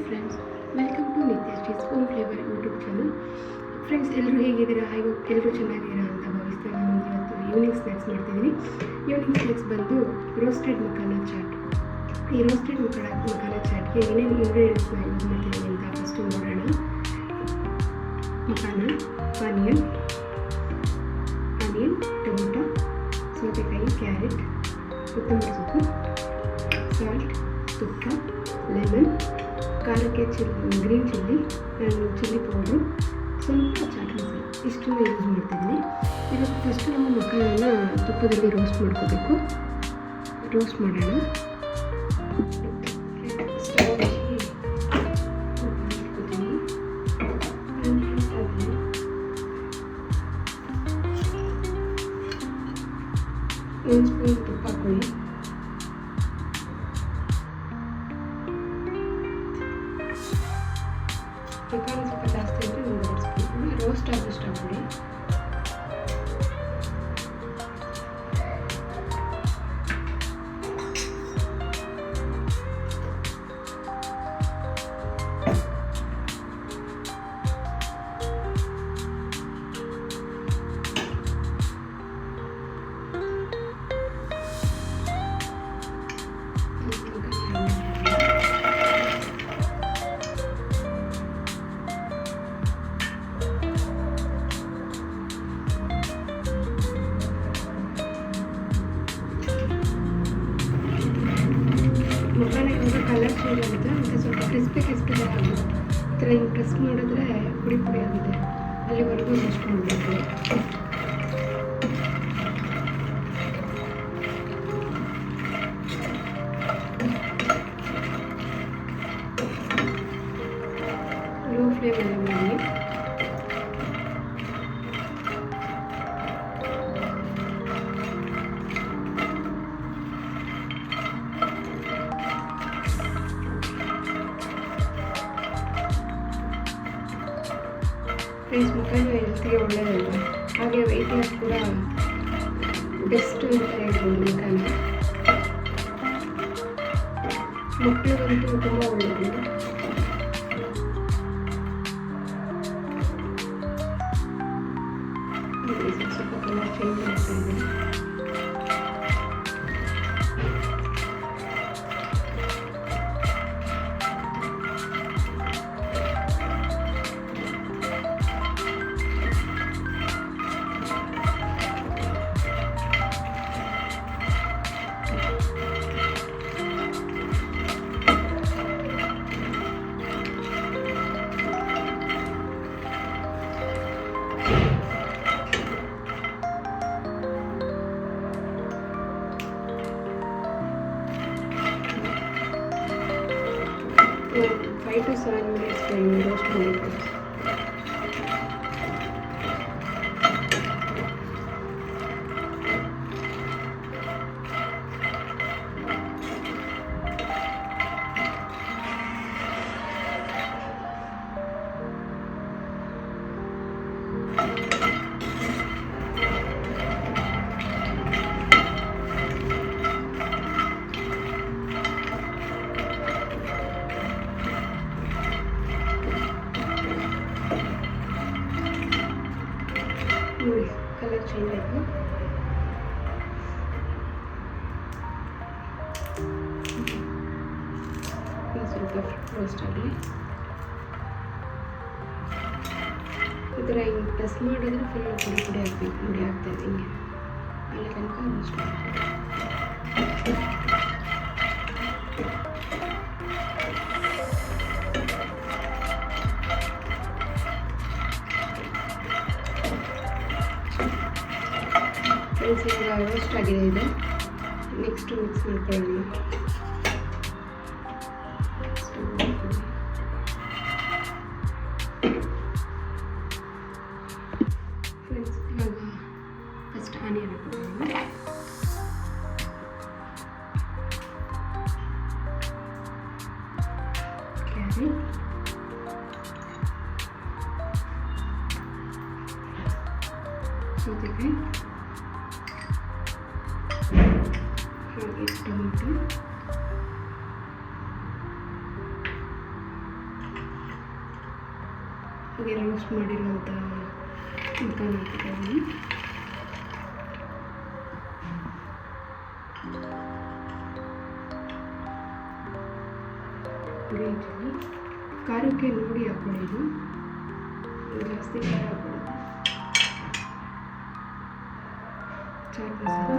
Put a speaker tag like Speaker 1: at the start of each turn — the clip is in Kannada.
Speaker 1: Friends, welcome to Nithyashree's home flavour YouTube channel. Friends, ಎಲ್ಲರೂ ಹೇಗಿದ್ದೀರಾ? ಹಾಗೆ ಎಲ್ಲರೂ ಚೆನ್ನಾಗಿದ್ದೀರಾ ಅಂತ ಭಾವಿಸ್ತಾ ನಾನು ಇವತ್ತು ಈವ್ನಿಂಗ್ ಸ್ನ್ಯಾಕ್ಸ್ ಮಾಡ್ತಿದ್ದೀನಿ. ಈವ್ನಿಂಗ್ ಸ್ನ್ಯಾಕ್ಸ್ ಬಂದು ರೋಸ್ಟೆಡ್ ಮಖಾನ ಚಾಟ್. ಈ ರೋಸ್ಟೆಡ್ ಮಖಾನ ಚಾಟ್ಗೆ ಏನೇನು ಇಂಗ್ರೀಡಿಯೆಂಟ್ಸ್ನ ಯೂಸ್ ಮಾಡ್ತಿದ್ದೀನಿ ಅಂತ ಫಸ್ಟು ನೋಡೋಣ. ಮಖಾನ, ಆನಿಯನ್, ಟೊಮೊಟೊ, ಸೌತೆಕಾಯಿ, ಕ್ಯಾರೆಟ್, ಕೊತ್ತಂಬರಿ ಸೊಪ್ಪು, ಸಾಲ್ಟ್, ತುಪ್ಪ, ಲೆಮನ್, ಖಾರಕ್ಕೆ ಗ್ರೀನ್ ಚಿಲ್ಲಿ, ಚಿಲ್ಲಿ ಪೌಡ್ರು, ಸ್ವಲ್ಪ ಚಾಟ್ ಮಸಾಲ, ಇಷ್ಟನ್ನು ಯೂಸ್ ಮಾಡ್ತಿದ್ದೀನಿ. ಇವಾಗ ಫಸ್ಟು ನಾವು ಮಖಾನನ ತುಪ್ಪದಲ್ಲಿ ರೋಸ್ಟ್ ಮಾಡ್ಕೋಬೇಕು. ರೋಸ್ಟ್ ಮಾಡೋಣ. ಸ್ಟವ್ ಹಚ್ಚಿ ಇಟ್ಕೊತೀನಿ. ಒಂದು ಸ್ಪೂನ್ ತುಪ್ಪ ಹಾಕೊಳ್ಳಿ. ಮಖಾನ ಸ್ವಲ್ಪ ಜಾಸ್ತಿ ಅಂದರೆ ಒಂದು 2 ಸ್ಪೂನ್ ರೋಸ್ಟ್ ಆಗೋಷ್ಟು ಹಾಕೊಳ್ಳಿ. ಮಖಾನ ಇವಾಗ ಕಲರ್ ಚೇಂಜ್ ಆಗುತ್ತೆ, ಮತ್ತು ಸ್ವಲ್ಪ ಕ್ರಿಸ್ಪಿ ಆಗುತ್ತೆ. ಈ ಥರ ಹಿಂಗೆ ಪ್ರೆಸ್ ಮಾಡಿದ್ರೆ ಪುಡಿ ಆಗುತ್ತೆ. ಅಲ್ಲಿವರೆಗೂ ರೋಸ್ಟ್ ಮಾಡಬೇಕು. ಲೋ ಫ್ಲೇಮಲ್ಲಿ ಮಾಡಿ. ಫ್ರೆಂಡ್ಸ್, ಮಖಾನ ಹೆಲ್ತ್ಗೆ ಒಳ್ಳೆಯದಲ್ವ, ಹಾಗೆ ವೆಯ್ಟ್ ಲಾಸ್ ಕೂಡ ಬೆಸ್ಟ್ ಅಂತ ಹೇಳ್ಬೋದು. ಮಖಾನ ಮಕ್ಕಳಿಗಂತೂ ತುಂಬ ಒಳ್ಳೆಯದು. ಸ್ವಲ್ಪ ಕಲರ್ ಚೇಂಜ್ ಆಗ್ತಾ ಇದೆ. So 5 to 7 minutes roast ಮಾಡಬೇಕು. ಕಲರ್ ಚೇಂಜ್ ಆಯಿತು. ಸ್ವಲ್ಪ ರೋಸ್ಟ್ ಆಗಲಿ. ಈ ಥರ ಹಿಂಗೆ ಪ್ರೆಸ್ ಮಾಡಿದ್ರೆ ಫುಲ್ ಪುಡಿ ಆಗಬೇಕು. ಪುಡಿ ಆಗ್ತಾಯಿದೆ ಹಿಂಗೆ ಅಲ್ಲಿ ತನಕ ರೋಸ್ಟ್ ಮಾಡಬೇಕು. ಇವಾಗ ರೋಸ್ಟ್ ಆಗಿದೆ ಇದು. ನೆಕ್ಸ್ಟ್ ಮಿಕ್ಸ್ ಮಾಡ್ಕೊಳ್ಳೋಣ. ಫ್ರೆಂಡ್ಸ್, ಇವಾಗ ಫಸ್ಟ್ ಆನಿಯನ್ ಹಾಕೋಣ. ಕ್ಯಾರೆಟ್, ಸೌತೆಕಾಯಿ, ಹಾಗೆ ಟೊಮೊಟೊ, ಹಾಗೆ ರೋಸ್ಟ್ ಮಾಡಿರುವಂಥ ಮಖಾನ ಹಾಕ್ತಾ ಇದ್ದೀನಿ. ಗ್ರೀನ್ ಚಿಲ್ಲಿ ಖಾರಕ್ಕೆ ನೋಡಿ ಹಾಕ್ಕೊಳ್ಳಿ, ಇದು ಜಾಸ್ತಿ ಖಾರ ಹಾಕ್ಕೊಳ್ಳುತ್ತೆ. ಚಾಟ್ ಮಸಾಲ,